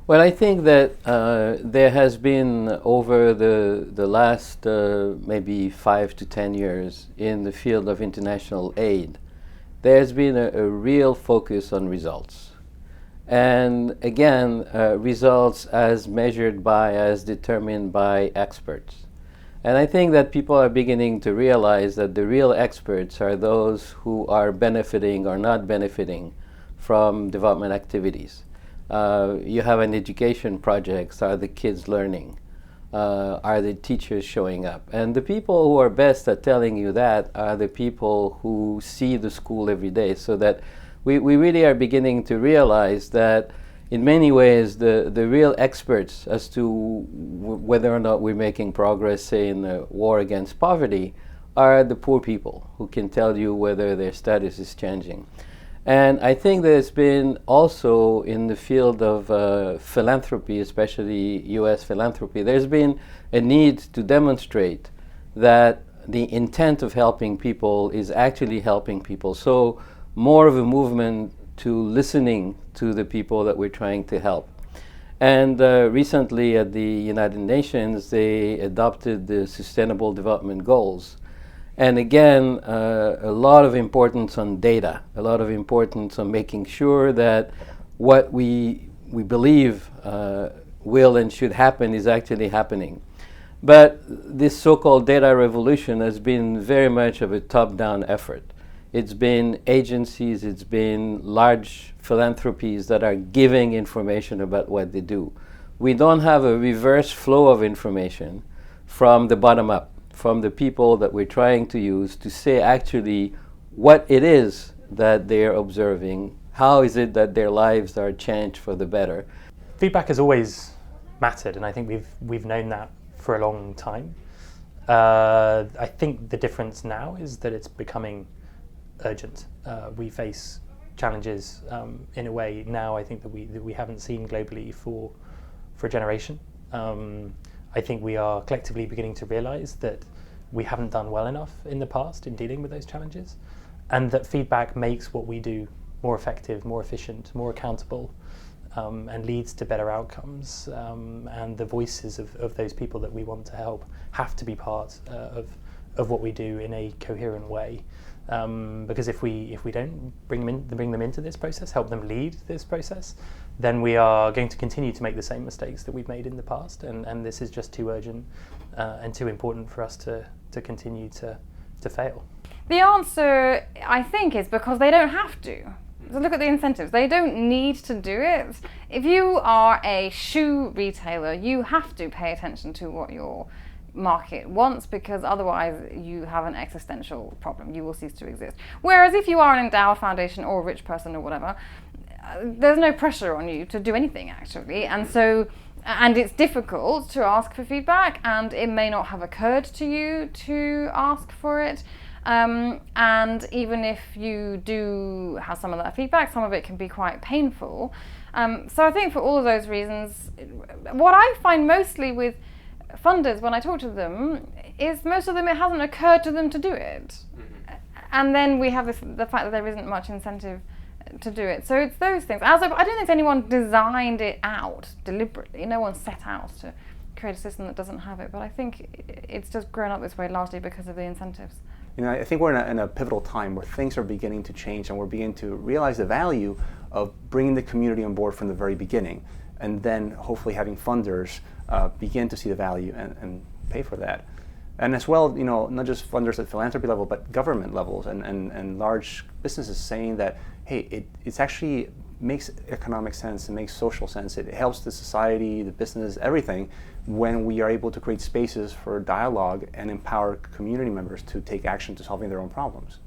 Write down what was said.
Well, I think that there has been over the last maybe 5 to 10 years in the field of international aid, there's been a real focus on results. And again, results as measured by, as determined by experts. And I think that people are beginning to realize that the real experts are those who are benefiting or not benefiting from development activities. You have an education project. Are the kids learning? Are the teachers showing up? And the people who are best at telling you that are the people who see the school every day. So that we really are beginning to realize that in many ways the real experts as to whether or not we're making progress, say, in the war against poverty, are the poor people who can tell you whether their status is changing. And I think there's been also in the field of philanthropy, especially US philanthropy, there's been a need to demonstrate that the intent of helping people is actually helping people. So more of a movement to listening to the people that we're trying to help. And recently at the United Nations, they adopted the Sustainable Development Goals. And again, a lot of importance on data, a lot of importance on making sure that what we believe will and should happen is actually happening. But this so-called data revolution has been very much of a top-down effort. It's been agencies, it's been large philanthropies that are giving information about what they do. We don't have a reverse flow of information from the bottom up, from the people that we're trying to use to say actually what it is that they're observing, how is it that their lives are changed for the better. Feedback has always mattered, and I think we've known that for a long time. I think the difference now is that it's becoming urgent. We face challenges in a way now I think that we haven't seen globally for a generation. I think we are collectively beginning to realise that we haven't done well enough in the past in dealing with those challenges, and that feedback makes what we do more effective, more efficient, more accountable, and leads to better outcomes. And the voices of those people that we want to help have to be part of what we do in a coherent way. Because if we don't bring them into this process, help them lead this process, then we are going to continue to make the same mistakes that we've made in the past, and this is just too urgent and too important for us to continue to fail. The answer, I think, is because they don't have to. So look at the incentives. They don't need to do it. If you are a shoe retailer, you have to pay attention to what your market wants, because otherwise you have an existential problem. You will cease to exist. Whereas if you are an endowed foundation or a rich person or whatever, there's no pressure on you to do anything actually, and it's difficult to ask for feedback, and it may not have occurred to you to ask for it. And even if you do have some of that feedback, some of it can be quite painful. So I think for all of those reasons, what I find mostly with funders when I talk to them is most of them it hasn't occurred to them to do it. And then we have the fact that there isn't much incentive to do it. So it's those things. I don't think anyone designed it out deliberately. No one set out to create a system that doesn't have it. But I think it's just grown up this way largely because of the incentives. You know, I think we're in a pivotal time where things are beginning to change, and we're beginning to realize the value of bringing the community on board from the very beginning, and then hopefully having funders begin to see the value and pay for that. And as well, you know, not just funders at philanthropy level, but government levels and large businesses saying that, hey, it's actually makes economic sense, it makes social sense, it helps the society, the business, everything, when we are able to create spaces for dialogue and empower community members to take action to solving their own problems.